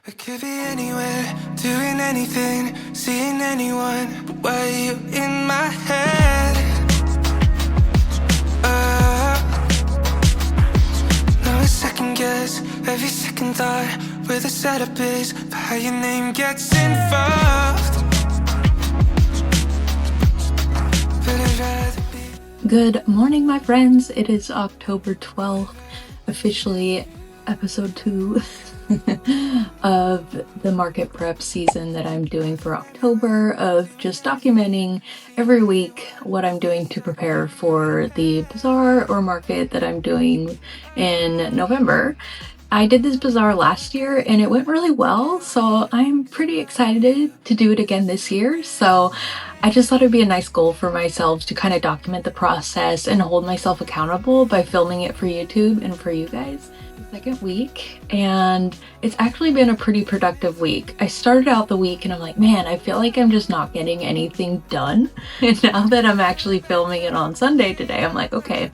I could be anywhere, doing anything, seeing anyone, but why are you in my head? Now I second guess every second thought where the setup is for how your name gets involved. But I'd rather be. Good morning, my friends. It is October 12th, officially episode 2 of the market prep season that I'm doing for October, of just documenting every week what I'm doing to prepare for the bazaar or market that I'm doing in November. I did this bazaar last year and it went really well, so I'm pretty excited to do it again this year. So I just thought it'd be a nice goal for myself to kind of document the process and hold myself accountable by filming it for YouTube and for you guys. Second week, and it's actually been a pretty productive week. I started out the week and I'm like, man, I feel like I'm just not getting anything done. And now that I'm actually filming it on Sunday today, I'm like, okay,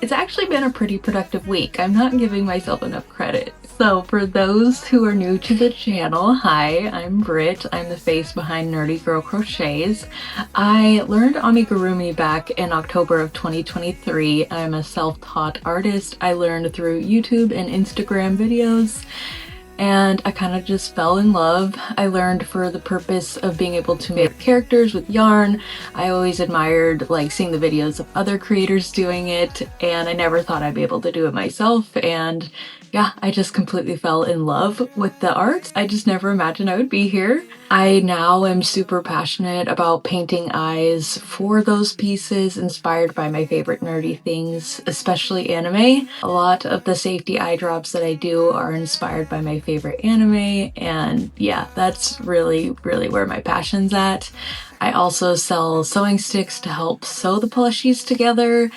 it's actually been a pretty productive week. I'm not giving myself enough credit. So for those who are new to the channel, hi, I'm Britt. I'm the face behind Nerdy Girl Crochets. I learned amigurumi back in October of 2023. I'm a self-taught artist. I learned through YouTube and Instagram videos, and I kind of just fell in love. I learned for the purpose of being able to make characters with yarn. I always admired seeing the videos of other creators doing it, and I never thought I'd be able to do it myself. And yeah, I just completely fell in love with the art. I just never imagined I would be here. I now am super passionate about painting eyes for those pieces inspired by my favorite nerdy things, especially anime. A lot of the safety eye drops that I do are inspired by my favorite anime, and yeah, that's really where my passion's at. I also sell sewing sticks to help sew the plushies together,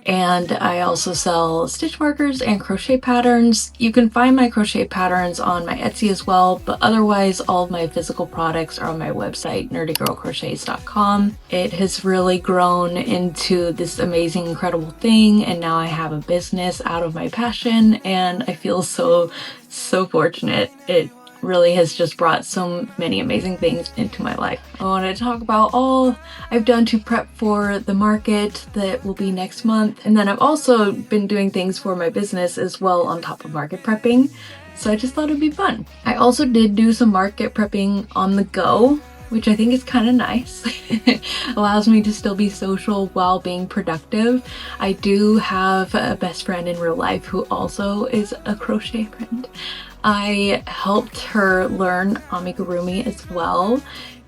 and I also sell stitch markers and crochet patterns. You can find my crochet patterns on my Etsy as well, but otherwise all of my physical products are on my website, nerdygirlcrochets.com. It has really grown into this amazing, incredible thing, and now I have a business out of my passion, and I feel so fortunate. It really has just brought so many amazing things into my life. I want to talk about all I've done to prep for the market that will be next month, and then I've also been doing things for my business as well on top of market prepping, so I just thought it'd be fun. I also did do some market prepping on the go, which I think is kind of nice. It allows me to still be social while being productive. I do have a best friend in real life who also is a crochet friend. I helped her learn amigurumi as well,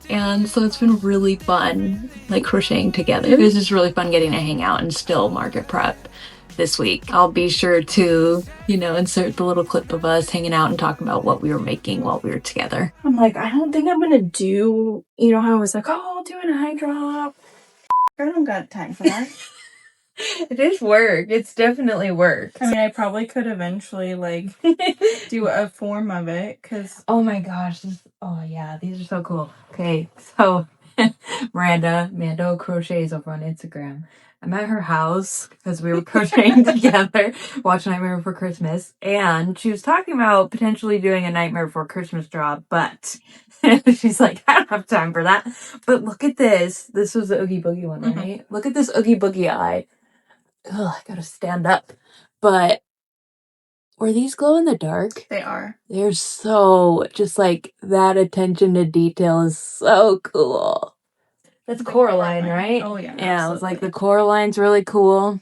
and so it's been really fun crocheting together. It was just really fun getting to hang out and still market prep this week. I'll be sure to, insert the little clip of us hanging out and talking about what we were making while we were together. I'm like, I don't think I'm gonna do, how I was like, oh, I'll do an eye drop. I don't got time for that. It is work. It's definitely work. I mean, I probably could eventually do a form of it, because oh my gosh, oh yeah, these are so cool. Okay, so Mando Crochets over on Instagram. I'm at her house because we were crocheting together, watching Nightmare Before Christmas, and she was talking about potentially doing a Nightmare Before Christmas drop, but she's like, I don't have time for that. But look at this. This was the Oogie Boogie one, right? Look at this Oogie Boogie eye. Ugh, I gotta stand up. But were these glow in the dark? they are. They're so, just that attention to detail is so cool. That's Coraline, right? Oh, yeah. Yeah, it was the Coraline's really cool.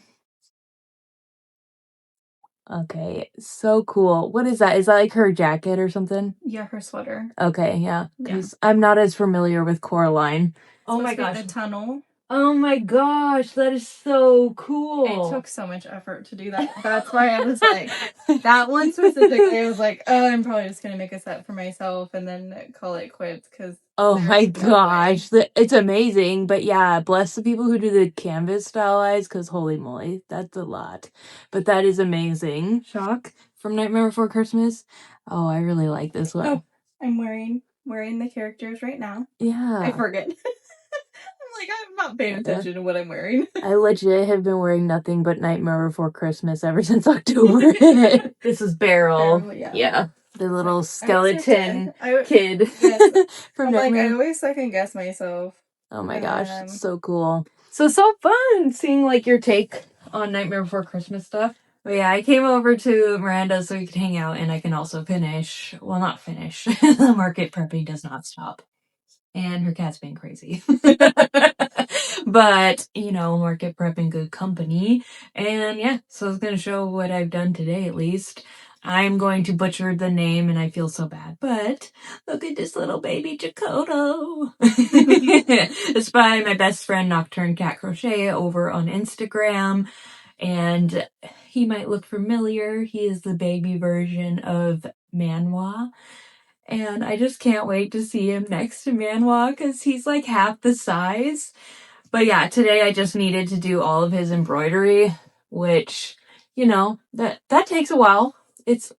Okay, so cool. What is that? Is that her jacket or something? Yeah, her sweater. Okay, yeah. Because I'm not as familiar with Coraline. Oh my gosh. The tunnel. Oh my gosh, that is so cool. It took so much effort to do that. That's why I was like, that one specifically, I was like, oh, I'm probably just going to make a set for myself and then call it quits, because oh my gosh, it's amazing. But yeah, bless the people who do the canvas style eyes, because holy moly, that's a lot. But that is amazing. Shock from Nightmare Before Christmas. Oh, I really like this one. Oh, I'm wearing the characters right now. Yeah. I forget. I'm not paying attention to what I'm wearing. I legit have been wearing nothing but Nightmare Before Christmas ever since October. This is Beryl. Yeah. the little I was skeleton I- kid. yes. From I'm like, I Nightmare. always second guess myself. Oh my gosh, it's so cool. So fun seeing like your take on Nightmare Before Christmas stuff. But yeah, I came over to Miranda's so we could hang out and I can also finish. Well, not finish. The market prepping does not stop. And her cat's being crazy. But, you know, market prep in good company. And yeah, so I was going to show what I've done today at least. I'm going to butcher the name and I feel so bad. But look at this little baby Jacoto. It's by my best friend Nocturne Cat Crochet over on Instagram. And he might look familiar. He is the baby version of Manwa. And I just can't wait to see him next to Manwa because he's like half the size. But yeah, today I just needed to do all of his embroidery, which, you know, that takes a while. It's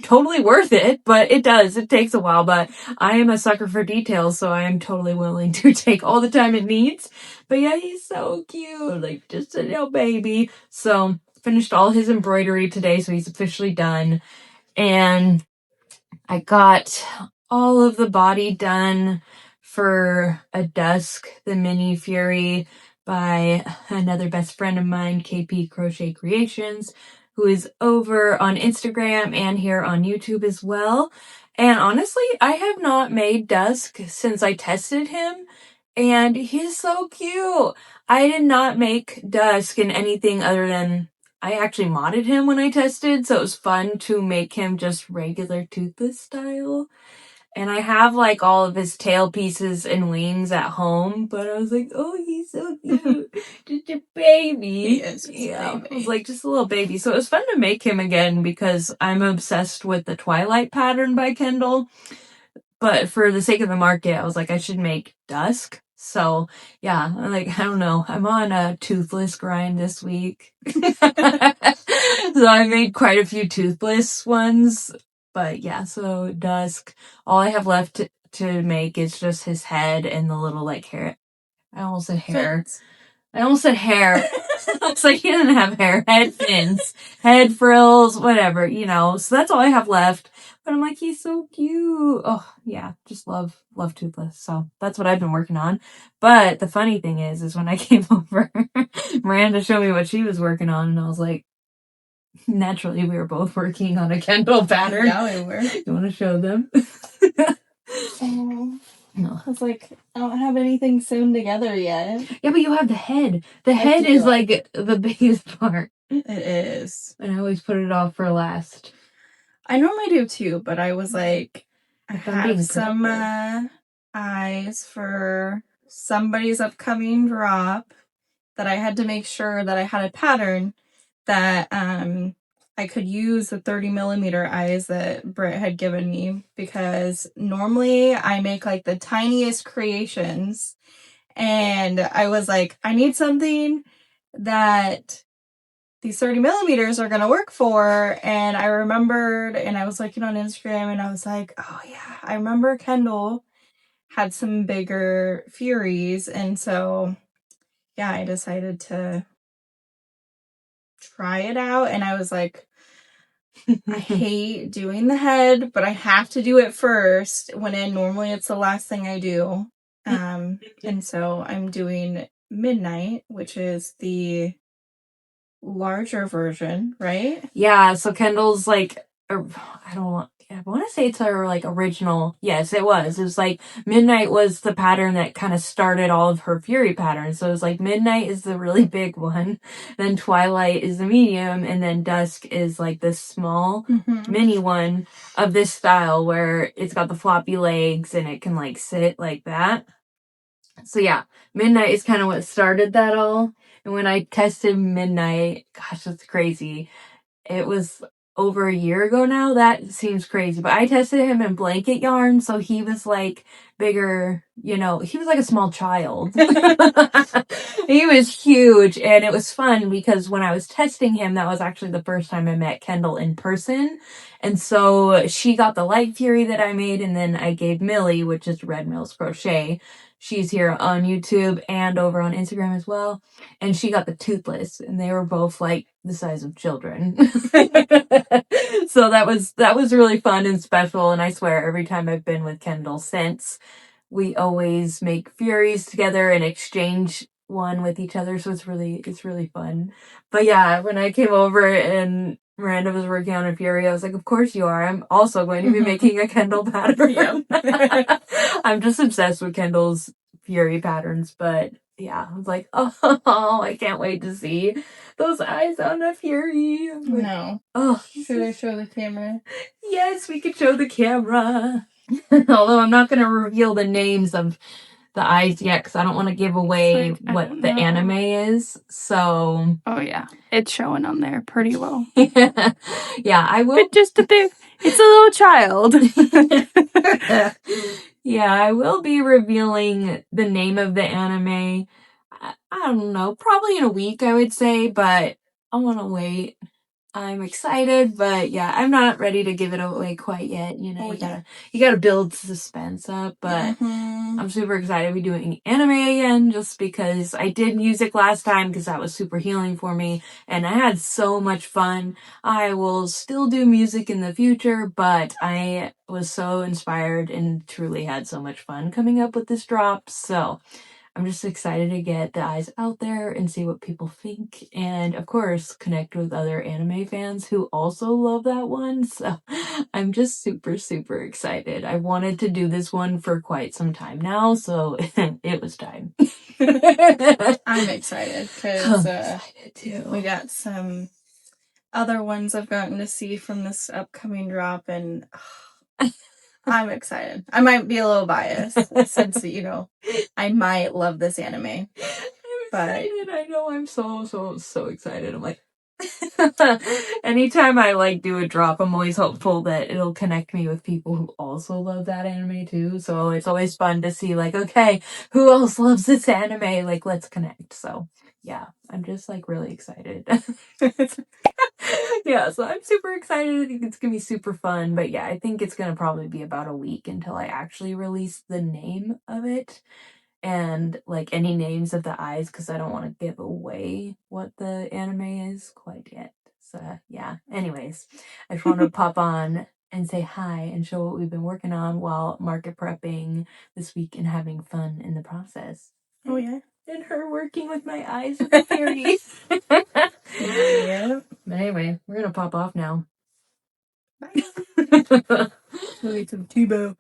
totally worth it, but it does. It takes a while, but I am a sucker for details, so I am totally willing to take all the time it needs. But yeah, he's so cute, like just a little baby. So finished all his embroidery today, so he's officially done. And I got all of the body done for a Dusk, the mini Fury by another best friend of mine, KP Crochet Creations, who is over on Instagram and here on YouTube as well. And honestly, I have not made Dusk since I tested him, and he's so cute. I did not make Dusk in anything other than I actually modded him when I tested, so it was fun to make him just regular toothless style. And I have like all of his tail pieces and wings at home, but I was like, oh, he's so cute. Just a baby. He is just a I baby. was like, just a little baby. So it was fun to make him again because I'm obsessed with the Twilight pattern by Kendall. But for the sake of the market, I was like, I should make Dusk. So yeah, I don't know. I'm on a toothless grind this week. So I made quite a few toothless ones. But yeah, so Dusk. All I have left to make is just his head and the little like hair. I almost said hair. I almost said hair. It's like he doesn't have hair. Head fins, head frills, whatever, you know. So that's all I have left. But I'm like, he's so cute. Oh, yeah. Just love Toothless. So that's what I've been working on. But the funny thing is when I came over, Miranda showed me what she was working on. And I was like, naturally, we were both working on a Kendall pattern. Yeah, we were. You want to show them? No. I was like, I don't have anything sewn together yet. Yeah, but you have the head. The head is like the biggest part. It is. And I always put it off for last. I normally do too, but I was like, I have some eyes for somebody's upcoming drop that I had to make sure that I had a pattern that I could use the 30mm eyes that Britt had given me, because normally I make like the tiniest creations, and I was like, I need something that these 30mm are going to work for. And I remembered, and I was looking on Instagram and I was like, oh yeah, I remember Kendall had some bigger Furies. And so, yeah, I decided to try it out. And I was like, I hate doing the head, but I have to do it first normally it's the last thing I do. And so I'm doing Midnight, which is the larger version, right? Yeah, so Kendall's like, I want to say it's her like original. Yes, it was. It was like Midnight was the pattern that kind of started all of her Fury patterns. So it was like Midnight is the really big one, then Twilight is the medium, and then Dusk is like this small mini one of this style where it's got the floppy legs and it can like sit like that. So yeah, Midnight is kind of what started that all. And when I tested Midnight, gosh, that's crazy. It was over a year ago now. That seems crazy. But I tested him in blanket yarn, so he was like bigger, you know, he was like a small child. He was huge, and it was fun because when I was testing him, that was actually the first time I met Kendall in person. And so she got the Light Fury that I made, and then I gave Millie, which is Red Mills Crochet. She's here on YouTube and over on Instagram as well. And she got the Toothless, and they were both like the size of children. So that was really fun and special. And I swear, every time I've been with Kendall since, we always make Furies together and exchange one with each other. So it's really fun. But yeah, when I came over and Miranda was working on a Fury, I was like, of course you are. I'm also going to be making a Kendall pattern. I'm just obsessed with Kendall's Fury patterns, but yeah, I was like, oh, I can't wait to see those eyes on a Fury. Like, no. Oh, should I show the camera? Yes, we could show the camera. Although I'm not going to reveal the names of the eyes yet because I don't want to give away what the anime is. So. Oh, yeah. It's showing on there pretty well. Yeah, I will. It's just a big, it's a little child. Yeah, I will be revealing the name of the anime. I don't know, probably in a week, I would say, but I want to wait. I'm excited, but yeah, I'm not ready to give it away quite yet. You know, you gotta build suspense up, but I'm super excited to be doing anime again just because I did music last time because that was super healing for me and I had so much fun. I will still do music in the future, but I was so inspired and truly had so much fun coming up with this drop. So I'm just excited to get the eyes out there and see what people think. And of course, connect with other anime fans who also love that one. So I'm just super, super excited. I wanted to do this one for quite some time now. So it was time. I'm excited because we got some other ones I've gotten to see from this upcoming drop. And I'm excited. I might be a little biased since, you know, I might love this anime. I'm excited. I know I'm so excited. I'm like, anytime I like do a drop, I'm always hopeful that it'll connect me with people who also love that anime too. So it's always fun to see like, okay, who else loves this anime? Like, let's connect. So yeah, I'm just like really excited. Yeah, so I'm super excited. I think it's gonna be super fun. But yeah, I think it's gonna probably be about a week until I actually release the name of it and like any names of the eyes because I don't want to give away what the anime is quite yet. So yeah, anyways, I just want to pop on and say hi and show what we've been working on while market prepping this week and having fun in the process. Oh yeah. And her working with my eyes with the fairies. Yeah. But anyway, we're gonna pop off now. Bye. We'll eat some Tebow.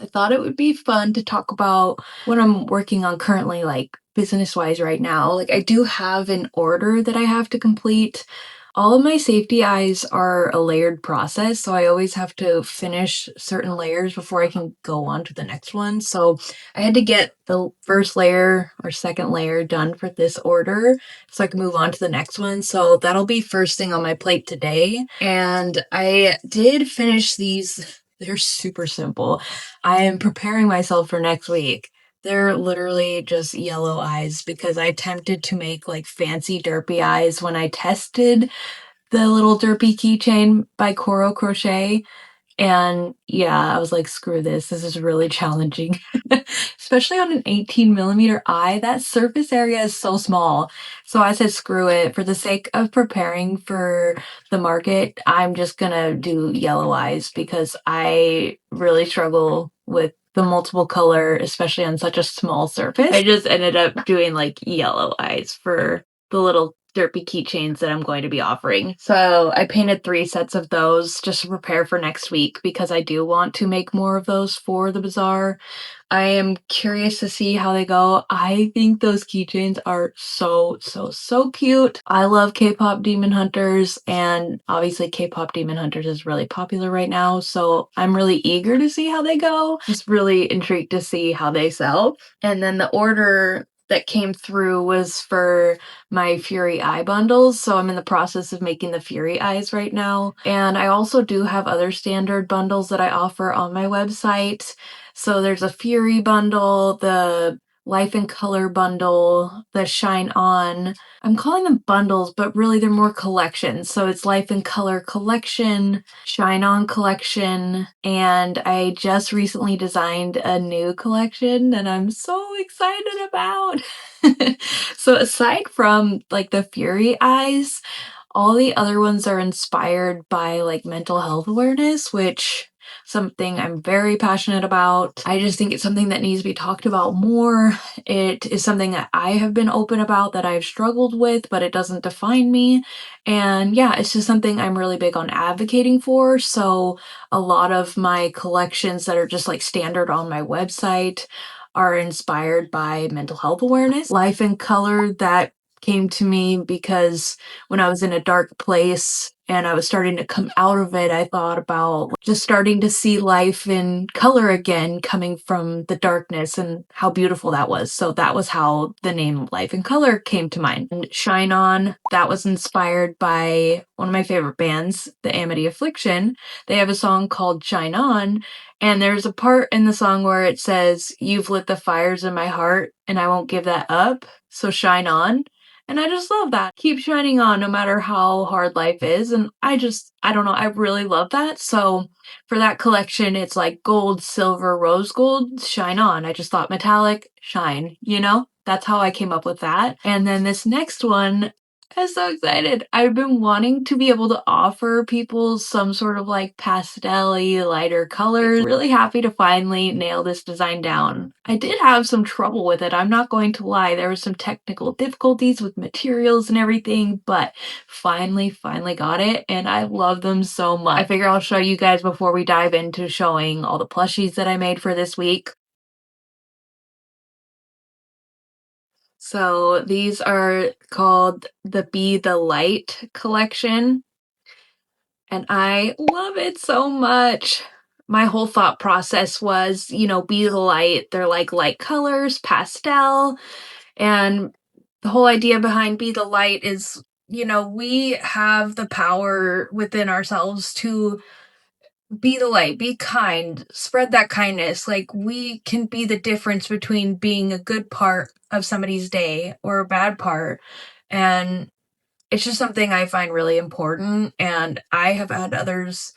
I thought it would be fun to talk about what I'm working on currently, like business-wise right now. Like I do have an order that I have to complete. All of my safety eyes are a layered process, so I always have to finish certain layers before I can go on to the next one. So I had to get the first layer or second layer done for this order so I can move on to the next one. So that'll be first thing on my plate today. And I did finish these. They're super simple. I am preparing myself for next week. They're literally just yellow eyes because I attempted to make like fancy derpy eyes when I tested the little derpy keychain by Crochet. And yeah, I was like, screw this. This is really challenging. Especially on an 18mm eye. That surface area is so small. So I said, screw it. For the sake of preparing for the market, I'm just gonna do yellow eyes because I really struggle with the multiple color, especially on such a small surface. I just ended up doing like yellow eyes for the little derpy keychains that I'm going to be offering. So I painted 3 sets of those just to prepare for next week because I do want to make more of those for the bazaar. I am curious to see how they go. I think those keychains are so cute. I love K-pop Demon Hunters, and obviously K-pop Demon Hunters is really popular right now, so I'm really eager to see how they go. Just really intrigued to see how they sell. And then the order that came through was for my Fury Eye bundles, so I'm in the process of making the Fury Eyes right now. And I also do have other standard bundles that I offer on my website. So there's a Fury bundle, the Life in Color bundle, the Shine On. I'm calling them bundles, but really they're more collections. So it's Life in Color collection, Shine On collection, and I just recently designed a new collection that I'm so excited about. So aside from like the Fury Eyes, all the other ones are inspired by like mental health awareness, which something I'm very passionate about. I just think it's something that needs to be talked about more. It is something that I have been open about, that I've struggled with, but it doesn't define me. And yeah, it's just something I'm really big on advocating for. So a lot of my collections that are just like standard on my website are inspired by mental health awareness. Life in Color, that came to me because when I was in a dark place and I was starting to come out of it, I thought about just starting to see life in color again, coming from the darkness, and how beautiful that was. So that was how the name Life in Color came to mind. And Shine On, that was inspired by one of my favorite bands, the Amity Affliction. They have a song called Shine On, and there's a part in the song where it says, "You've lit the fires in my heart and I won't give that up, so shine on." And I just love that. Keep shining on no matter how hard life is. And I don't know, I really love that. So for that collection, it's like gold, silver, rose gold, shine on. I just thought metallic, shine, you know? That's how I came up with that. And then this next one, I'm so excited. I've been wanting to be able to offer people some sort of like pastel-y, lighter colors. Really happy to finally nail this design down. I did have some trouble with it, I'm not going to lie. There were some technical difficulties with materials and everything, but finally got it, and I love them so much. I figure I'll show you guys before we dive into showing all the plushies that I made for this week. So these are called the Be the Light collection, and I love it so much. My whole thought process was, be the light. They're like light colors, pastel, and the whole idea behind Be the Light is, we have the power within ourselves to be the light, be kind, spread that kindness. Like, we can be the difference between being a good part of somebody's day or a bad part. And it's just something I find really important. And I have had others,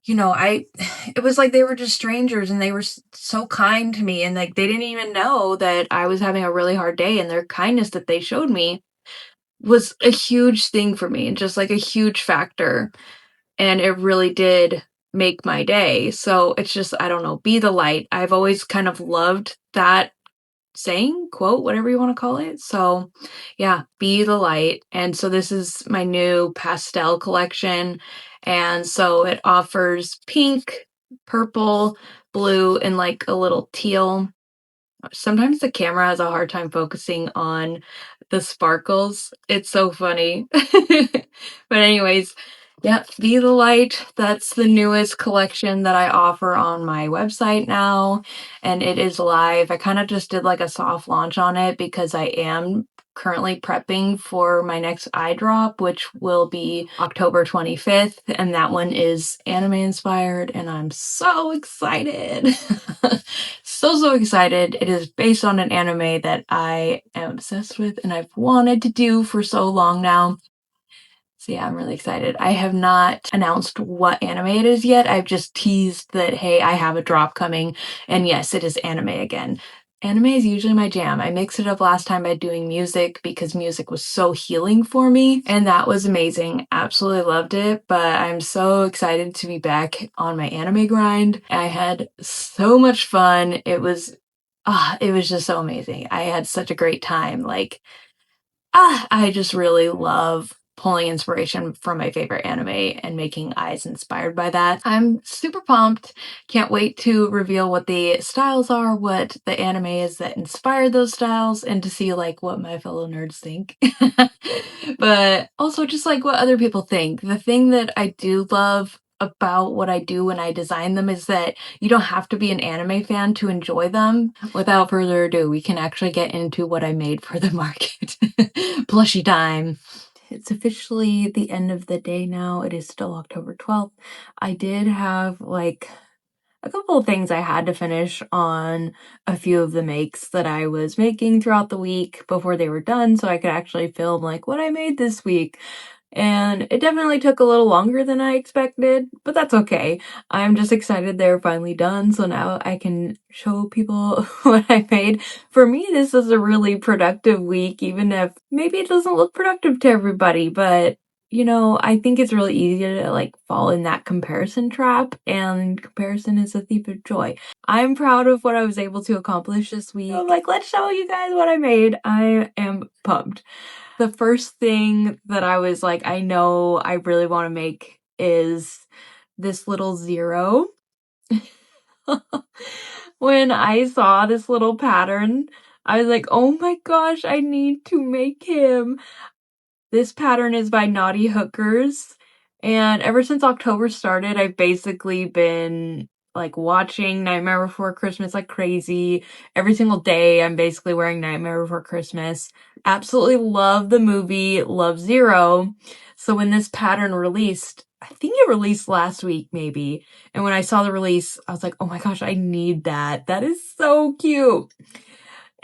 it was like they were just strangers and they were so kind to me. And like, they didn't even know that I was having a really hard day, and their kindness that they showed me was a huge thing for me and just like a huge factor. And it really did make my day. So it's just, I don't know, be the light. I've always kind of loved that saying, quote, whatever you want to call it. So yeah, be the light. And so this is my new pastel collection. And so it offers pink, purple, blue, and like a little teal. Sometimes the camera has a hard time focusing on the sparkles. It's so funny. But anyways, yeah, Be the Light. That's the newest collection that I offer on my website now, and it is live. I kind of just did like a soft launch on it because I am currently prepping for my next eye drop, which will be October 25th, and that one is anime inspired, and I'm so excited. So excited. It is based on an anime that I am obsessed with and I've wanted to do for so long now. So yeah, I'm really excited. I have not announced what anime it is yet. I've just teased that, hey, I have a drop coming, and yes, it is anime again. Anime is usually my jam. I mixed it up last time by doing music because music was so healing for me, and that was amazing. Absolutely loved it, but I'm so excited to be back on my anime grind. I had so much fun. It was just so amazing. I had such a great time. I just really love pulling inspiration from my favorite anime and making eyes inspired by that. I'm super pumped. Can't wait to reveal what the styles are, what the anime is that inspired those styles, and to see like what my fellow nerds think. But also just like what other people think. The thing that I do love about what I do when I design them is that you don't have to be an anime fan to enjoy them. Without further ado, we can actually get into what I made for the market. Plushie time. It's officially the end of the day now. It is still October 12th. I did have like a couple of things I had to finish on a few of the makes that I was making throughout the week before they were done, so I could actually film like what I made this week. And it definitely took a little longer than I expected, but that's okay. I'm just excited they're finally done, so now I can show people what I made. For me, this is a really productive week, even if maybe it doesn't look productive to everybody, but you know, I think it's really easy to like fall in that comparison trap, and comparison is a thief of joy. I'm proud of what I was able to accomplish this week. I'm like, let's show you guys what I made. I am pumped. The first thing that I was like, I know I really want to make is this little zero. When I saw this little pattern, I was like, oh my gosh, I need to make him. This pattern is by Naughty Hookers, and ever since October started, I've basically been like watching Nightmare Before Christmas like crazy. Every single day, I'm basically wearing Nightmare Before Christmas. Absolutely love the movie, love Zero. So when this pattern released, I think it released last week maybe, and when I saw the release, I was like, oh my gosh, I need that. That is so cute.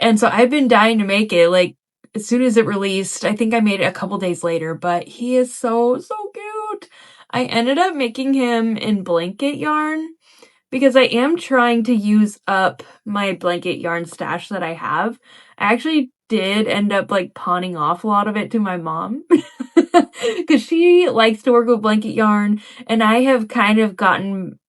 And so I've been dying to make it. Like, as soon as it released, I think I made it a couple days later, but he is so cute. I ended up making him in blanket yarn because I am trying to use up my blanket yarn stash that I have. I actually did end up like pawning off a lot of it to my mom because she likes to work with blanket yarn, and I have kind of gotten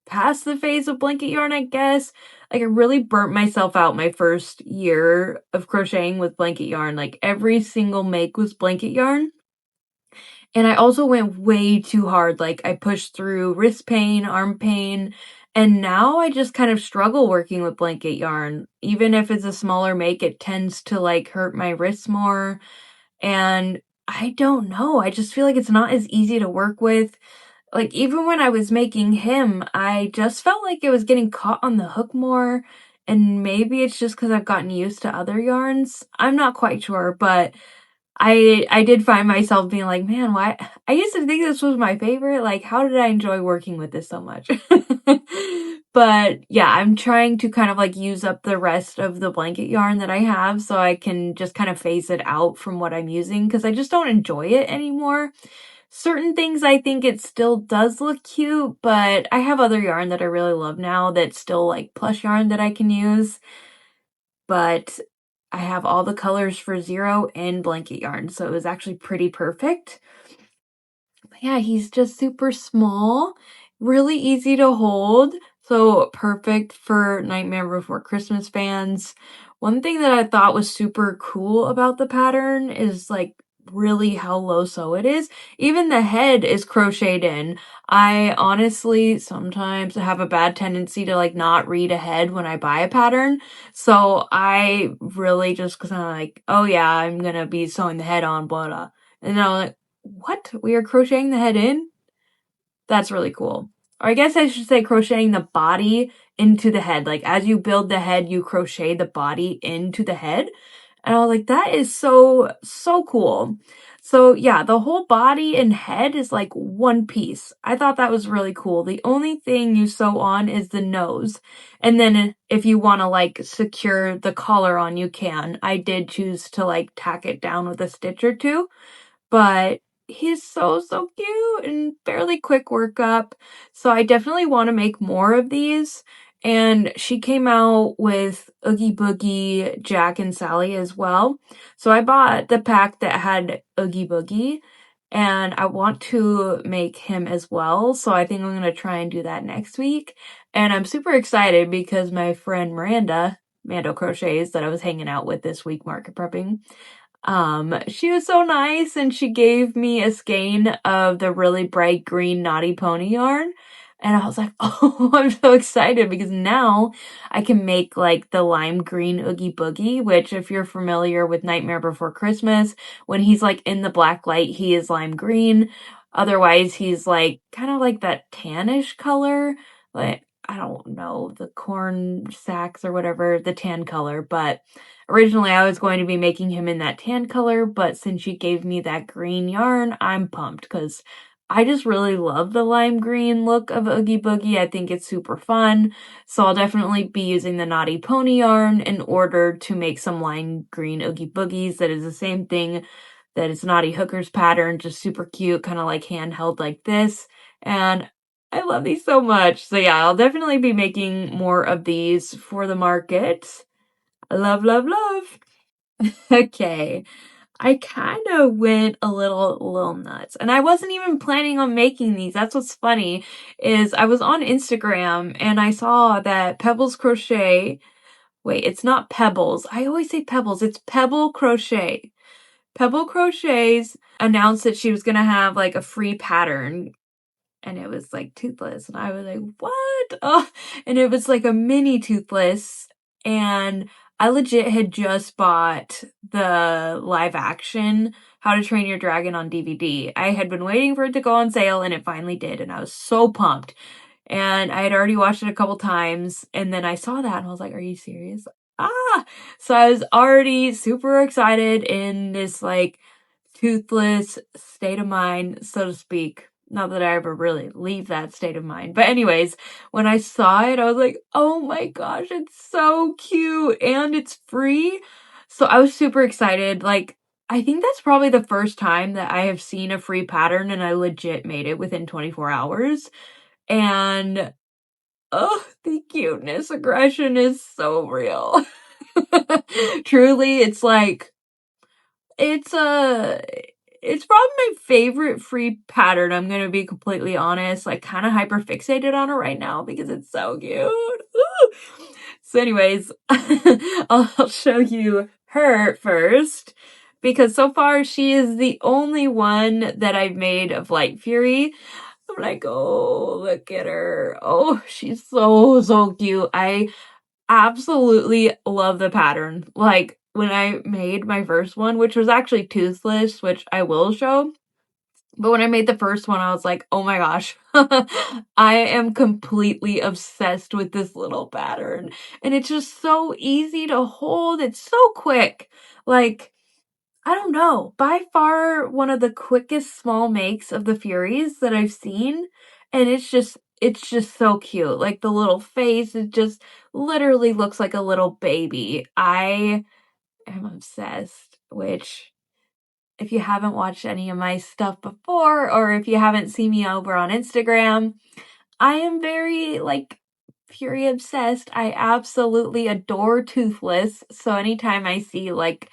past the phase of blanket yarn, I guess. Like, I really burnt myself out my first year of crocheting with blanket yarn. Like, every single make was blanket yarn. And I also went way too hard. Like, I pushed through wrist pain, arm pain, and now I just kind of struggle working with blanket yarn. Even if it's a smaller make, it tends to like hurt my wrists more. And I don't know. I just feel like it's not as easy to work with. Like, even when I was making him, I just felt like it was getting caught on the hook more, and maybe it's just because I've gotten used to other yarns. I'm not quite sure, but I did find myself being like, man, why? I used to think this was my favorite. Like, how did I enjoy working with this so much? But yeah, I'm trying to kind of like use up the rest of the blanket yarn that I have so I can just kind of phase it out from what I'm using because I just don't enjoy it anymore. Certain things I think it still does look cute, but I have other yarn that I really love now that's still like plush yarn that I can use. But I have all the colors for Zero and blanket yarn, so it was actually pretty perfect. But yeah, he's just super small, really easy to hold, so perfect for Nightmare Before Christmas fans. One thing that I thought was super cool about the pattern is like really how low sew it is. Even the head is crocheted in. I honestly sometimes have a bad tendency to like not read ahead when I buy a pattern. So I really just cause I'm like, oh yeah, I'm gonna be sewing the head on, blah blah. And I'm like, what? We are crocheting the head in? That's really cool. Or I guess I should say crocheting the body into the head. Like, as you build the head, you crochet the body into the head. And I was like, that is so cool. So yeah, the whole body and head is like one piece. I thought that was really cool. The only thing you sew on is the nose. And then if you want to like secure the collar on, you can. I did choose to like tack it down with a stitch or two. But he's so cute and fairly quick workup. So I definitely want to make more of these. And she came out with Oogie Boogie, Jack, and Sally as well. So I bought the pack that had Oogie Boogie, and I want to make him as well. So I think I'm going to try and do that next week. And I'm super excited because my friend Miranda, Mando Crochets, that I was hanging out with this week market prepping, she was so nice, and she gave me a skein of the really bright green Naughty Pony yarn. And I was like, oh, I'm so excited because now I can make like the lime green Oogie Boogie, which if you're familiar with Nightmare Before Christmas, when he's like in the black light, he is lime green. Otherwise, he's like kind of like that tannish color. Like, I don't know, the corn sacks or whatever, the tan color. But originally I was going to be making him in that tan color. But since she gave me that green yarn, I'm pumped because I just really love the lime green look of Oogie Boogie. I think it's super fun. So I'll definitely be using the Naughty Pony yarn in order to make some lime green Oogie Boogies. That is the same thing that is Naughty Hooker's pattern, just super cute, kind of like handheld like this. And I love these so much. So yeah, I'll definitely be making more of these for the market. Love, love, love. Okay. I kind of went a little nuts, and I wasn't even planning on making these. That's what's funny is I was on Instagram and I saw that Pebbles Crochet, wait, it's not Pebbles. I always say Pebbles. It's Pebble Crochet. Pebble Crochets announced that she was going to have like a free pattern, and it was like toothless, and I was like, what? Oh, and it was like a mini toothless, and I legit had just bought the live action How to Train Your Dragon on DVD. I had been waiting for it to go on sale, and it finally did, and I was so pumped. And I had already watched it a couple times, and then I saw that, and I was like, are you serious? So I was already super excited in this like toothless state of mind, so to speak. Not that I ever really leave that state of mind. But anyways, when I saw it, I was like, oh my gosh, it's so cute and it's free. So I was super excited. Like, I think that's probably the first time that I have seen a free pattern and I legit made it within 24 hours. And oh, the cuteness aggression is so real. Truly, it's like, it's probably my favorite free pattern. I'm gonna be completely honest. Like, kind of hyper fixated on her right now because it's so cute. Ooh. So anyways, I'll show you her first because so far she is the only one that I've made of Light Fury. I'm like, oh, look at her. Oh, she's so cute. I absolutely love the pattern. Like, when I made my first one, which was actually toothless, which I will show, but when I made the first one, I was like, oh my gosh, I am completely obsessed with this little pattern. And it's just so easy to hold. It's so quick. Like, I don't know, by far one of the quickest small makes of the Furies that I've seen. And it's just so cute. Like, the little face, it just literally looks like a little baby. I am obsessed, which if you haven't watched any of my stuff before, or if you haven't seen me over on Instagram, I am very, like, Fury obsessed. I absolutely adore Toothless. So anytime I see, like,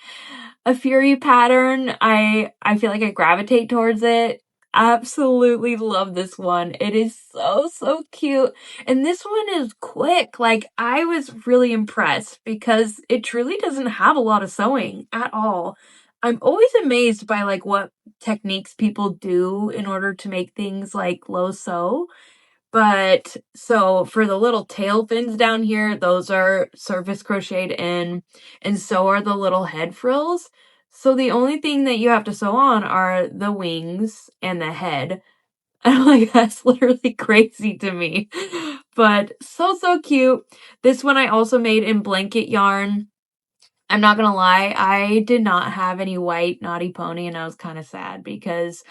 a Fury pattern, I feel like I gravitate towards it. Absolutely love this one. It is so cute. And this one is quick. Like, I was really impressed because it truly doesn't have a lot of sewing at all. I'm always amazed by like what techniques people do in order to make things like low sew. But so for the little tail fins down here, those are surface crocheted in, and so are the little head frills. So the only thing that you have to sew on are the wings and the head. I'm like, that's literally crazy to me. But so cute. This one I also made in blanket yarn. I'm not gonna lie, I did not have any white Naughty Pony, and I was kind of sad because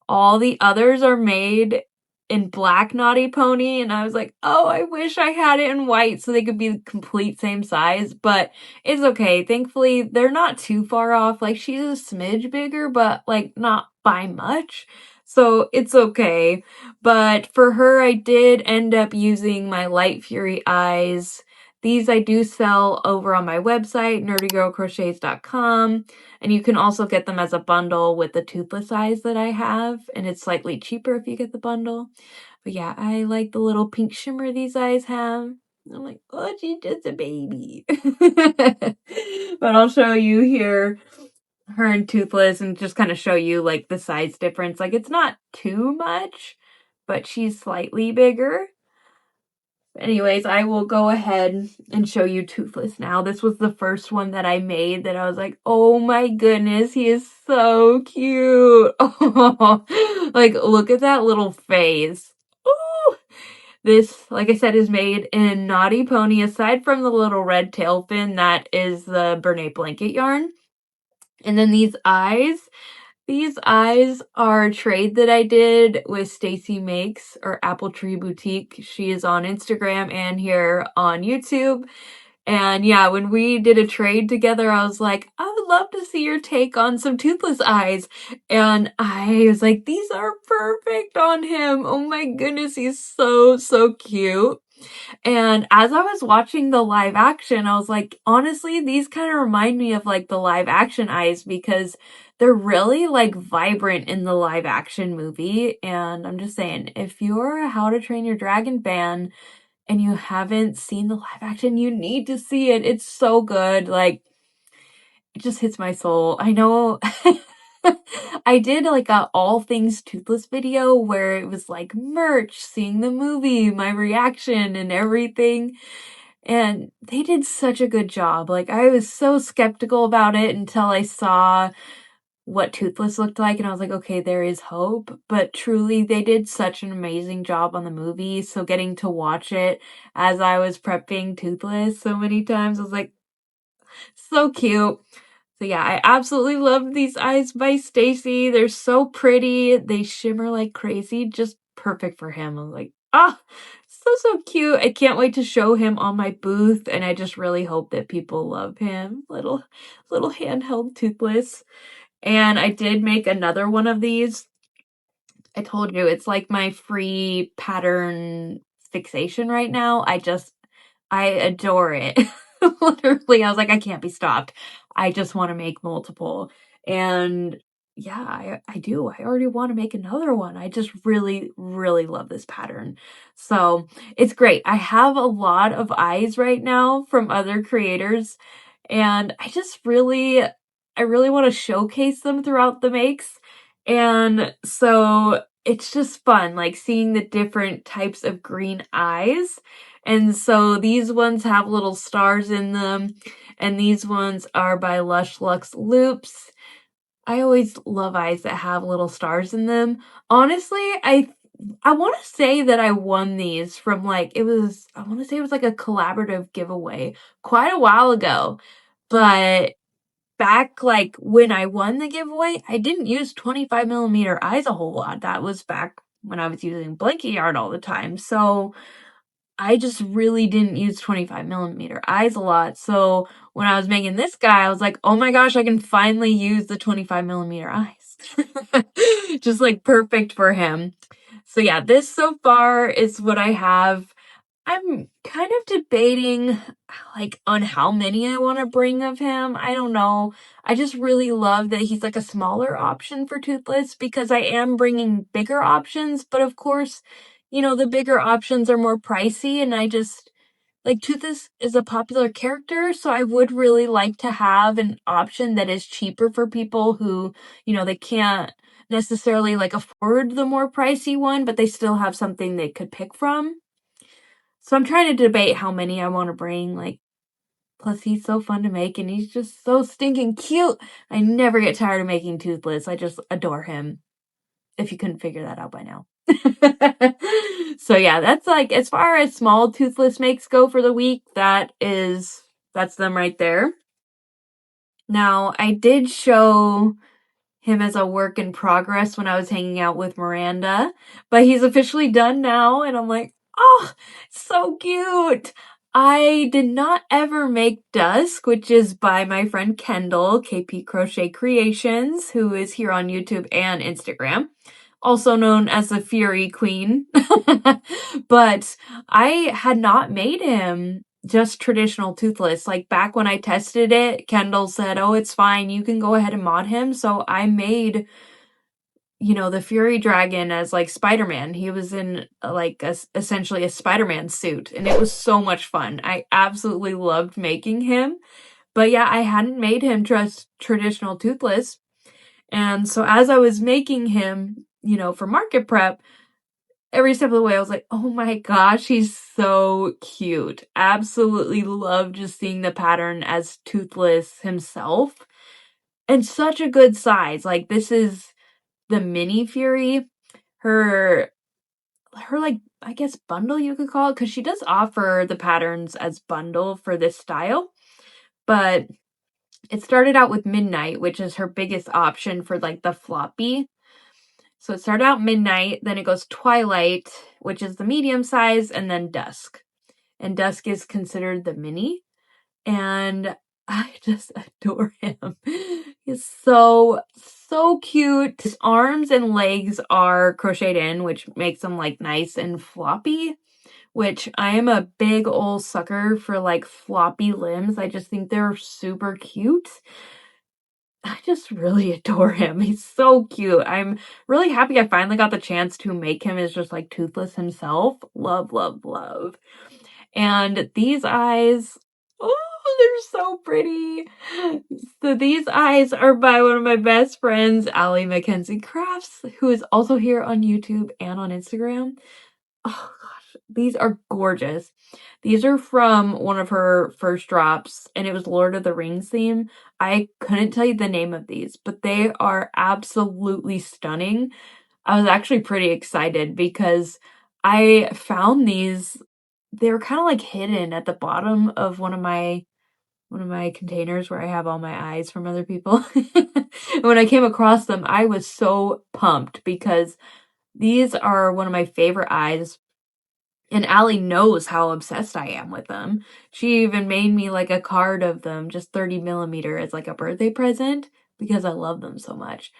all the others are made in black Naughty Pony, and I was like, oh, I wish I had it in white so they could be the complete same size, but it's okay. Thankfully, they're not too far off. Like, she's a smidge bigger, but like not by much. So it's okay. But for her, I did end up using my Light Fury eyes. These I do sell over on my website, nerdygirlcrochets.com. And you can also get them as a bundle with the toothless eyes that I have. And it's slightly cheaper if you get the bundle. But yeah, I like the little pink shimmer these eyes have. I'm like, oh, she's just a baby. But I'll show you here her and toothless and just kind of show you like the size difference. Like, it's not too much, but she's slightly bigger. Anyways, I will go ahead and show you Toothless now. This was the first one that I made that I was like, oh my goodness, he is so cute. Oh, like, look at that little face. Ooh. This, like I said, is made in Naughty Pony. Aside from the little red tail fin, that is the Bernay blanket yarn. And then these eyes are a trade that I did with Stacy Makes, or Apple Tree Boutique. She is on Instagram and here on YouTube. And yeah, when we did a trade together, I was like, I would love to see your take on some Toothless eyes. And I was like, these are perfect on him. Oh my goodness, he's so, so cute. And as I was watching the live action, I was like, honestly, these kind of remind me of like the live action eyes because they're really like vibrant in the live action movie. And I'm just saying, if you're a How to Train Your Dragon fan and you haven't seen the live action, you need to see it. It's so good. Like, it just hits my soul. I know I did like a all things Toothless video where it was like merch, seeing the movie, my reaction and everything. And they did such a good job. Like, I was so skeptical about it until I saw what Toothless looked like, and I was like, okay, there is hope. But truly, they did such an amazing job on the movie. So getting to watch it as I was prepping Toothless so many times, I was like, so cute. So yeah, I absolutely love these eyes by Stacy. They're so pretty. They shimmer like crazy. Just perfect for him. I was like, so cute. I can't wait to show him on my booth, and I just really hope that people love him. Little handheld Toothless. And I did make another one of these. I told you, it's like my free pattern fixation right now. I adore it. Literally, I was like, I can't be stopped. I just want to make multiple. And yeah, I do. I already want to make another one. I just really, really love this pattern. So it's great. I have a lot of eyes right now from other creators, and I really want to showcase them throughout the makes. And so it's just fun, like seeing the different types of green eyes. And so these ones have little stars in them, and these ones are by Lush Lux Loops. I always love eyes that have little stars in them. Honestly, I want to say that I won these from I want to say it was like a collaborative giveaway quite a while ago. But back like when I won the giveaway, I didn't use 25mm eyes a whole lot. That was back when I was using blanket yarn all the time. So I just really didn't use 25mm eyes a lot. So when I was making this guy, I was like, oh my gosh, I can finally use the 25mm eyes. Just like perfect for him. So yeah, this so far is what I have. I'm kind of debating like on how many I want to bring of him. I don't know. I just really love that he's like a smaller option for Toothless because I am bringing bigger options, but of course, the bigger options are more pricey, and I just like Toothless is a popular character, so I would really like to have an option that is cheaper for people who, they can't necessarily like afford the more pricey one, but they still have something they could pick from. So I'm trying to debate how many I want to bring, plus he's so fun to make and he's just so stinking cute. I never get tired of making Toothless. I just adore him. If you couldn't figure that out by now. So yeah, that's like, as far as small Toothless makes go for the week, that's them right there. Now, I did show him as a work in progress when I was hanging out with Miranda, but he's officially done now, and I'm like, oh, so cute. I did not ever make Dusk, which is by my friend Kendall, KP Crochet Creations, who is here on YouTube and Instagram, also known as the Fury Queen. But I had not made him just traditional Toothless. Like back when I tested it, Kendall said, oh, it's fine, you can go ahead and mod him. So I made, the Fury Dragon as like Spider-Man. He was in essentially a Spider-Man suit, and it was so much fun. I absolutely loved making him. But yeah, I hadn't made him just traditional Toothless. And so as I was making him, for market prep, every step of the way, I was like, oh my gosh, he's so cute. Absolutely love just seeing the pattern as Toothless himself. And such a good size. Like, this is the mini Fury. Her like, I guess bundle you could call it, because she does offer the patterns as bundle for this style. But it started out with Midnight, which is her biggest option for like the floppy. So it started out Midnight, then it goes Twilight, which is the medium size, and then Dusk. And Dusk is considered the mini. And I just adore him. He's so cute. His arms and legs are crocheted in, which makes them like nice and floppy, which I am a big old sucker for like floppy limbs. I just think they're super cute. I just really adore him. He's so cute. I'm really happy I finally got the chance to make him as just like Toothless himself. Love, love, love. And these eyes, oh, they're so pretty. So these eyes are by one of my best friends, Allie Mackenzie Crafts, who is also here on YouTube and on Instagram. Oh gosh, these are gorgeous. These are from one of her first drops, and it was Lord of the Rings theme. I couldn't tell you the name of these, but they are absolutely stunning. I was actually pretty excited because I found these, they were kind of like hidden at the bottom of one of my containers where I have all my eyes from other people. And when I came across them, I was so pumped because these are one of my favorite eyes. And Allie knows how obsessed I am with them. She even made me like a card of them, just 30 millimeter as like a birthday present because I love them so much.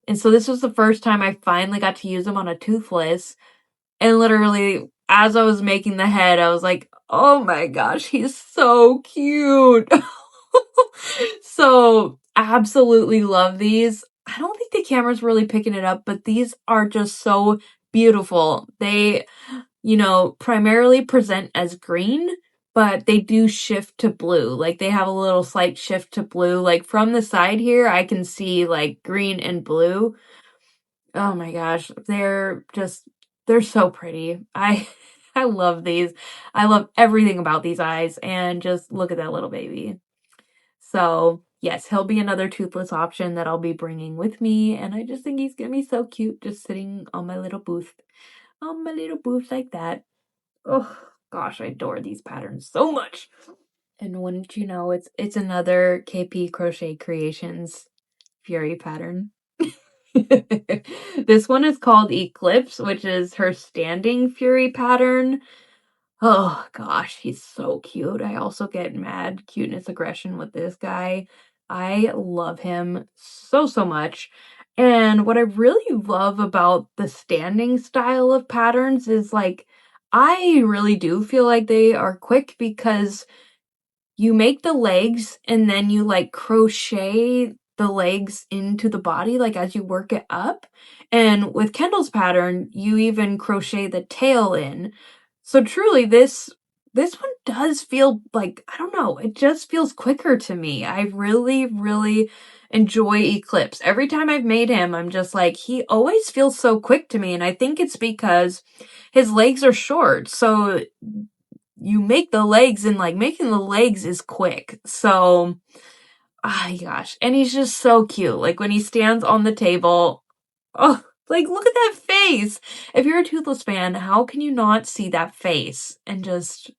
And so this was the first time I finally got to use them on a Toothless. And literally, as I was making the head, I was like, oh my gosh, he's so cute. So, absolutely love these. I don't think the camera's really picking it up, but these are just so beautiful. They, primarily present as green, but they do shift to blue. Like, they have a little slight shift to blue. Like, from the side here, I can see, like, green and blue. Oh my gosh, they're so pretty. I love these. I love everything about these eyes, and just look at that little baby. So, yes, he'll be another Toothless option that I'll be bringing with me, and I just think he's gonna be so cute just sitting on my little booth. On my little booth like that. Oh gosh, I adore these patterns so much. And wouldn't you know, it's another KP Crochet Creations Fury pattern. This one is called Eclipse, which is her standing Fury pattern. Oh gosh, he's so cute. I also get mad cuteness aggression with this guy. I love him so much. And what I really love about the standing style of patterns is like, I really do feel like they are quick because you make the legs and then you like crochet the legs into the body like as you work it up. And with Kendall's pattern, you even crochet the tail in. So truly this one does feel like, I don't know, it just feels quicker to me. I really enjoy Eclipse. Every time I've made him, I'm just like, he always feels so quick to me. And I think it's because his legs are short. So you make the legs, and like making the legs is quick. So, gosh. And he's just so cute. Like when he stands on the table, oh, like look at that face. If you're a Toothless fan, how can you not see that face? And just,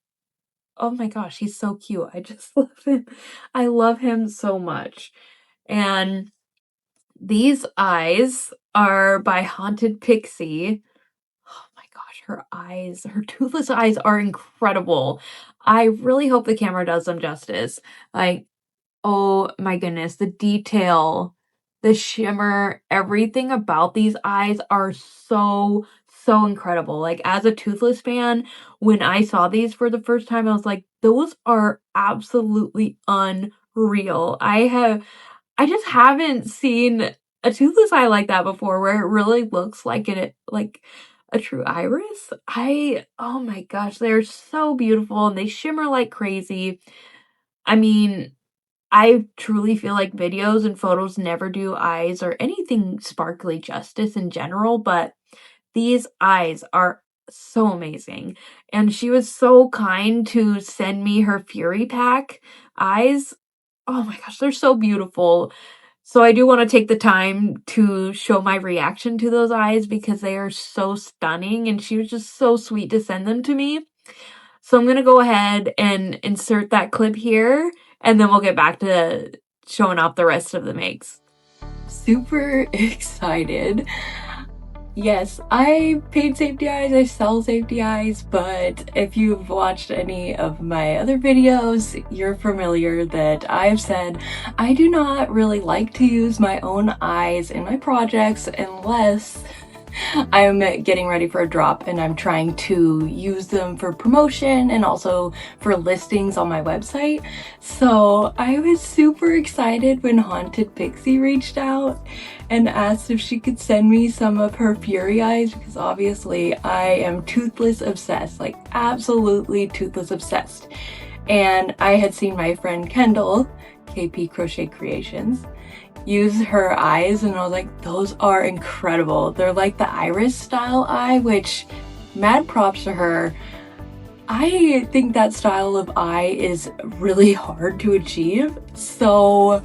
oh my gosh, he's so cute. I just love him. I love him so much. And these eyes are by Haunted Pixie. Oh my gosh, her Toothless eyes are incredible. I really hope the camera does them justice. Like, oh my goodness, the detail, the shimmer, everything about these eyes are so incredible. Like, as a Toothless fan, when I saw these for the first time, I was like, those are absolutely unreal. I just haven't seen a Toothless eye like that before, where it really looks like a true iris. Oh my gosh, they're so beautiful and they shimmer like crazy. I mean, I truly feel like videos and photos never do eyes or anything sparkly justice in general, but These eyes are so amazing. And she was so kind to send me her Fury Pack eyes. Oh my gosh, they're so beautiful. So I do want to take the time to show my reaction to those eyes because they are so stunning, and she was just so sweet to send them to me. So I'm going to go ahead and insert that clip here, and then we'll get back to showing off the rest of the makes. Super excited. Yes, I paid safety eyes, I sell safety eyes, but if you've watched any of my other videos, you're familiar that I've said I do not really like to use my own eyes in my projects unless I'm getting ready for a drop and I'm trying to use them for promotion and also for listings on my website. So I was super excited when Haunted Pixie reached out and asked if she could send me some of her Fury eyes, because obviously I am toothless obsessed, like absolutely toothless obsessed. And I had seen my friend Kendall, KP Crochet Creations, use her eyes, and I was like, those are incredible. They're like the iris style eye, which mad props to her. I think that style of eye is really hard to achieve, so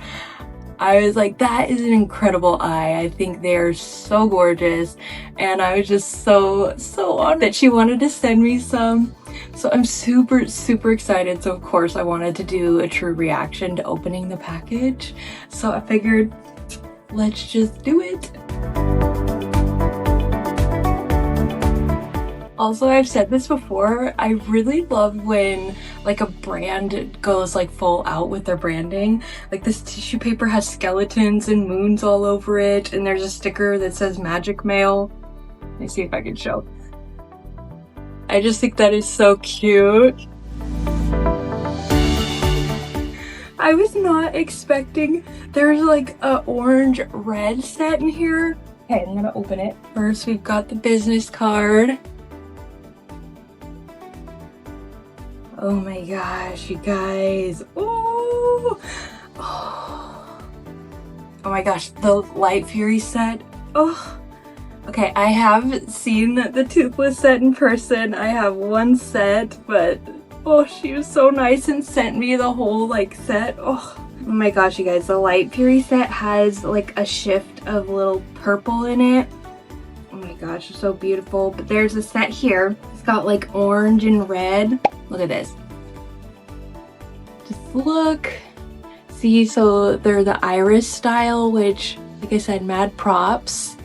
I was like, that is an incredible eye. I think they're so gorgeous, and I was just so honored that she wanted to send me some. So I'm super excited. So of course I wanted to do a true reaction to opening the package. So I figured, let's just do it. Also, I've said this before, I really love when like a brand goes like full out with their branding. Like this tissue paper has skeletons and moons all over it, and there's a sticker that says Magic Mail. Let me see if I can show. I just think that is so cute. I was not expecting, there's like a orange red set in here. Okay, I'm gonna open it. First, we've got the business card. Oh my gosh, you guys. Ooh. Oh my gosh, the Light Fury set. Oh. Okay, I have seen the Toothless set in person. I have one set, but oh, she was so nice and sent me the whole like set. Oh my gosh, you guys, the Light Fury set has like a shift of little purple in it. Oh my gosh, it's so beautiful. But there's a set here. It's got like orange and red. Look at this. Just look. See, so they're the iris style, which, like I said, mad props.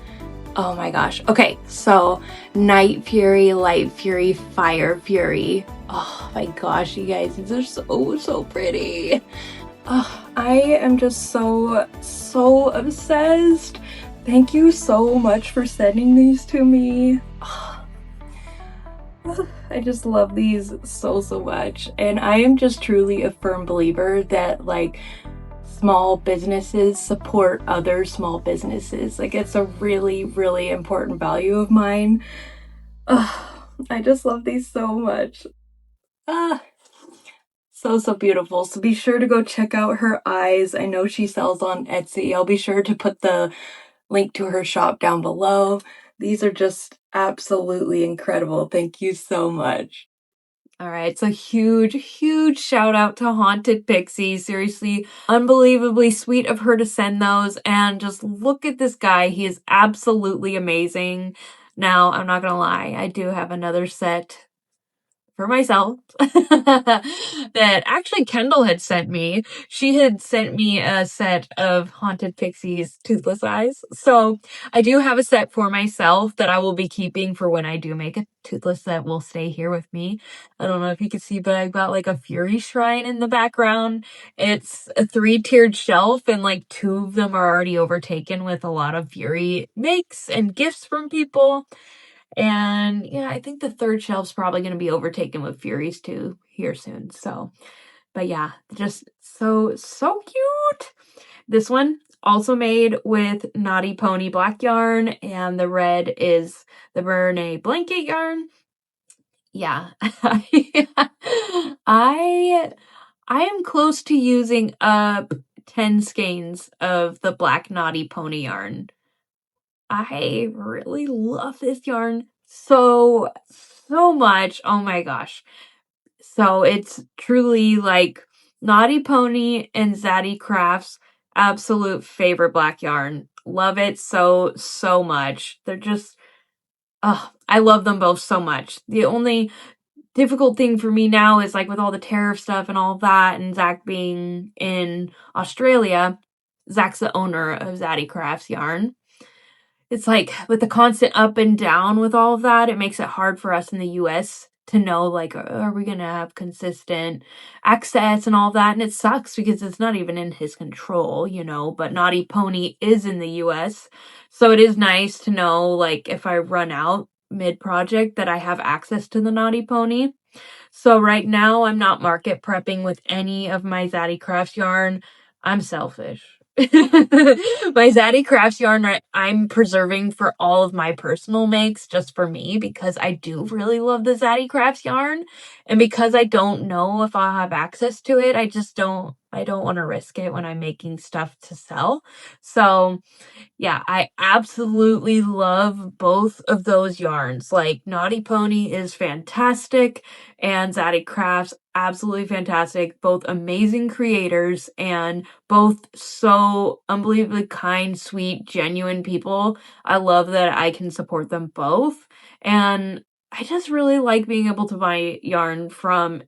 Oh my gosh. Okay, so Night Fury, Light Fury, Fire Fury. Oh my gosh, you guys, these are so pretty. Oh, I am just so obsessed. Thank you so much for sending these to me. Oh, I just love these so much. And I am just truly a firm believer that like small businesses support other small businesses. Like it's a really important value of mine. I just love these so much. So beautiful. So be sure to go check out her eyes. I know she sells on Etsy. I'll be sure to put the link to her shop down below. These are just absolutely incredible. Thank you so much. All right, so huge shout out to Haunted Pixie. Seriously, unbelievably sweet of her to send those. And just look at this guy. He is absolutely amazing. Now, I'm not gonna lie, I do have another set for myself that actually Kendall had sent me. She had sent me a set of Haunted Pixie's Toothless Eyes. So I do have a set for myself that I will be keeping for when I do make a Toothless that will stay here with me. I don't know if you can see, but I've got like a Fury shrine in the background. It's a 3-tiered shelf, and like 2 of them are already overtaken with a lot of Fury makes and gifts from people. And yeah, I think the 3rd shelf's probably going to be overtaken with Furies too here soon. So, but yeah, just so cute. This one also made with Naughty Pony black yarn, and the red is the Bernay blanket yarn. Yeah, I am close to using up 10 skeins of the black Naughty Pony yarn. I really love this yarn so much. Oh my gosh. So it's truly like Naughty Pony and Zaddy Crafts absolute favorite black yarn. Love it so much. They're just I love them both so much. The only difficult thing for me now is like with all the tariff stuff and all that, and Zach being in Australia. Zach's the owner of Zaddy Crafts yarn. It's like with the constant up and down with all of that, it makes it hard for us in the US to know, like, are we going to have consistent access and all that? And it sucks because it's not even in his control, you know, but Naughty Pony is in the US. So it is nice to know, like, if I run out mid-project that I have access to the Naughty Pony. So right now I'm not market prepping with any of my Zaddy Crafts yarn. I'm selfish. My Zaddy Crafts yarn I'm preserving for all of my personal makes just for me because I do really love the Zaddy Crafts yarn, and because I don't know if I'll have access to it, I don't want to risk it when I'm making stuff to sell. So yeah, I absolutely love both of those yarns. Like, Naughty Pony is fantastic, and Zaddy Crafts, absolutely fantastic. Both amazing creators, and both so unbelievably kind, sweet, genuine people. I love that I can support them both. And I just really like being able to buy yarn from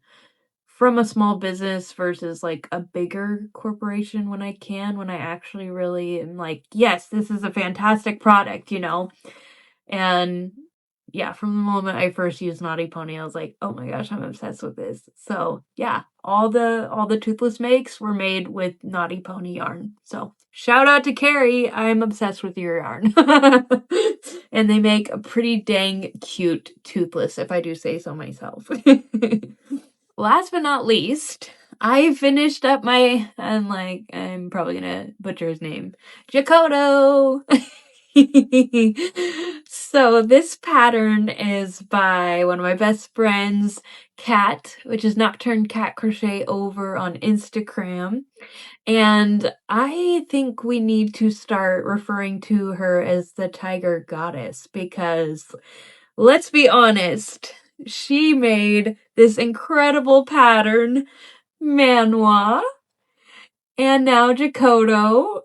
a small business versus like a bigger corporation when I actually really am like, yes, this is a fantastic product, you know? And yeah, from the moment I first used Naughty Pony, I was like, oh my gosh, I'm obsessed with this. So yeah, all the Toothless makes were made with Naughty Pony yarn. So shout out to Carrie, I'm obsessed with your yarn. And they make a pretty dang cute Toothless, if I do say so myself. Last but not least, I finished up I'm probably gonna butcher his name, Jacoto. So this pattern is by one of my best friends, Kat, which is Nocturne Cat Crochet over on Instagram. And I think we need to start referring to her as the Tiger Goddess because, let's be honest, she made this incredible pattern, Manwa, and now Jacoto.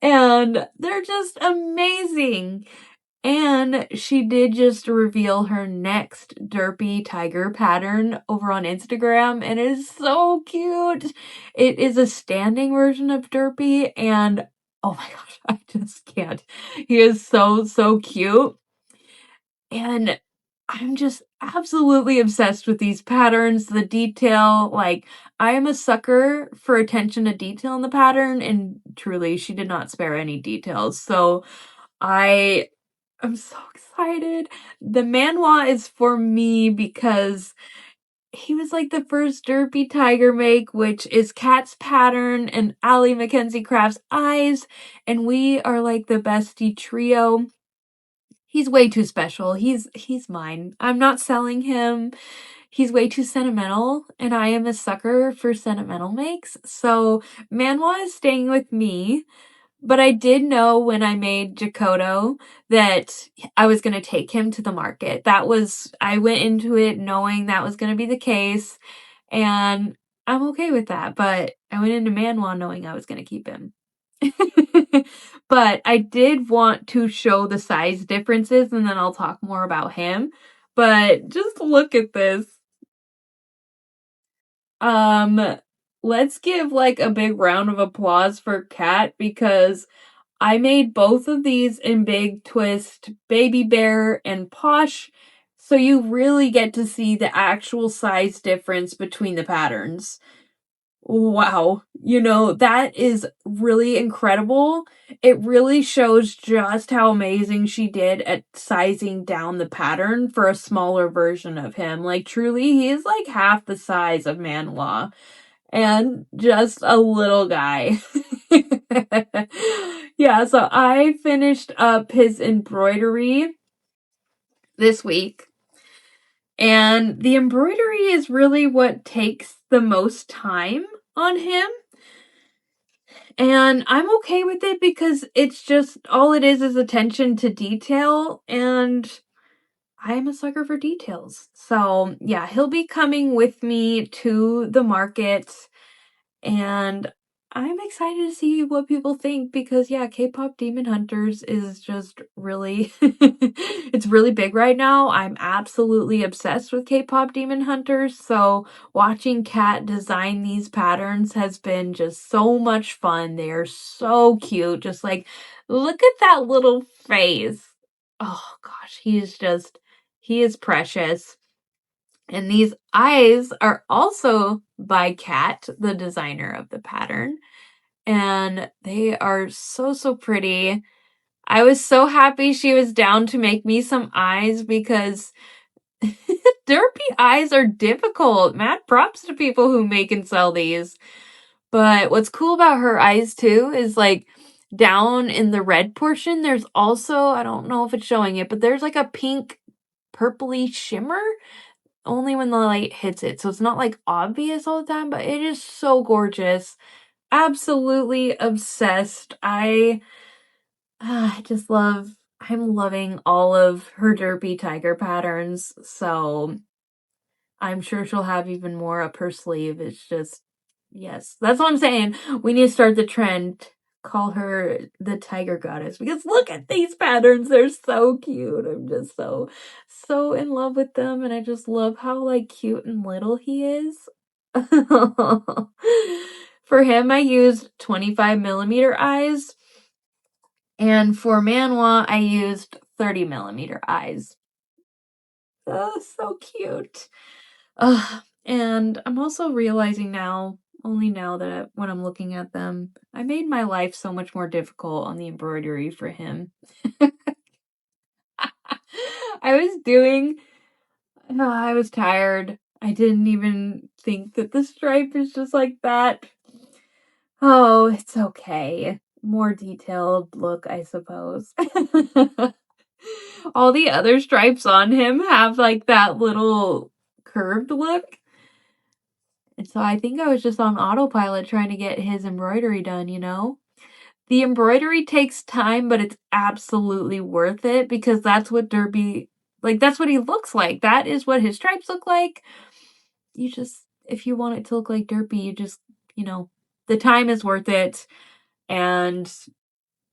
And they're just amazing. And she did just reveal her next derpy tiger pattern over on Instagram, and it is so cute. It is a standing version of derpy, and oh my gosh, I just can't. He is so cute. And I'm just absolutely obsessed with these patterns, the detail. Like, I am a sucker for attention to detail in the pattern, and truly, she did not spare any details. So I'm so excited. The manhwa is for me because he was like the first derpy tiger make, which is Kat's pattern and Allie Mackenzie Crafts eyes, and we are like the bestie trio. He's way too special. He's mine. I'm not selling him. He's way too sentimental, and I am a sucker for sentimental makes. So Manhwa is staying with me, but I did know when I made Jacoto that I was going to take him to the market. I went into it knowing that was going to be the case, and I'm okay with that. But I went into Manhwa knowing I was going to keep him. But I did want to show the size differences, and then I'll talk more about him. But just look at this. Let's give like a big round of applause for Kat because I made both of these in Big Twist, Baby Bear, and Posh, so you really get to see the actual size difference between the patterns. Wow, you know, that is really incredible. It really shows just how amazing she did at sizing down the pattern for a smaller version of him. Like, truly, he is like half the size of Manhwa and just a little guy. Yeah, so I finished up his embroidery this week. And the embroidery is really what takes the most time on him. And I'm okay with it because it's just, all it is attention to detail, and I am a sucker for details. So yeah, he'll be coming with me to the market, and I'm excited to see what people think because yeah, K-pop Demon Hunters is just really, it's really big right now. I'm absolutely obsessed with K-pop Demon Hunters. So watching Kat design these patterns has been just so much fun. They are so cute. Just like, look at that little face. Oh gosh, he is precious. And these eyes are also by Kat, the designer of the pattern. And they are so, so pretty. I was so happy she was down to make me some eyes because derpy eyes are difficult. Mad props to people who make and sell these. But what's cool about her eyes too is like down in the red portion, there's also, I don't know if it's showing it, but there's like a pink purpley shimmer only when the light hits it. So it's not like obvious all the time, but it is so gorgeous. Absolutely obsessed. I just I'm loving all of her derpy tiger patterns. So I'm sure she'll have even more up her sleeve. It's just, yes, that's what I'm saying. We need to start the trend. Call her the tiger goddess because look at these patterns. They're so cute. I'm just so in love with them. And I just love how like cute and little he is. For him, I used 25mm eyes. And for Manhwa, I used 30mm eyes. Oh, so cute. And I'm also realizing now, only now that when I'm looking at them, I made my life so much more difficult on the embroidery for him. I was tired. I didn't even think that the stripe is just like that. Oh, it's okay. More detailed look, I suppose. All the other stripes on him have like that little curved look. And so I think I was just on autopilot trying to get his embroidery done, you know? The embroidery takes time, but it's absolutely worth it because that's what derpy, like that's what he looks like. That is what his stripes look like. You just, if you want it to look like derpy, you just, the time is worth it. And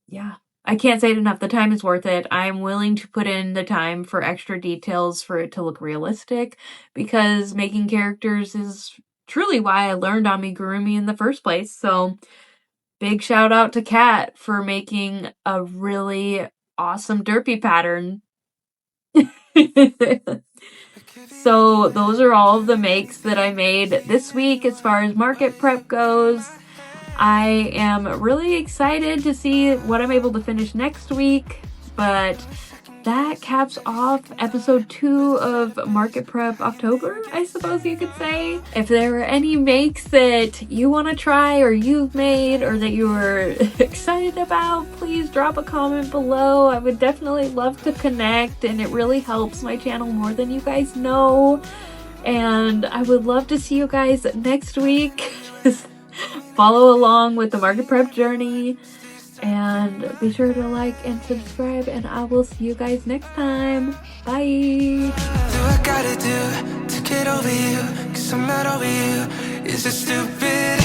yeah, I can't say it enough. The time is worth it. I'm willing to put in the time for extra details for it to look realistic because making characters is truly why I learned amigurumi in the first place. So big shout out to Kat for making a really awesome derpy pattern. So those are all of the makes that I made this week as far as market prep goes. I am really excited to see what I'm able to finish next week, but that caps off episode 2 of Market Prep October, I suppose you could say. If there are any makes that you want to try or you've made or that you were excited about, please drop a comment below. I would definitely love to connect, and it really helps my channel more than you guys know. And I would love to see you guys next week. Follow along with the market prep journey. And be sure to like and subscribe, and I will see you guys next time. Bye! Do I gotta do to get over you? 'Cause I'm not over you. Is it stupid?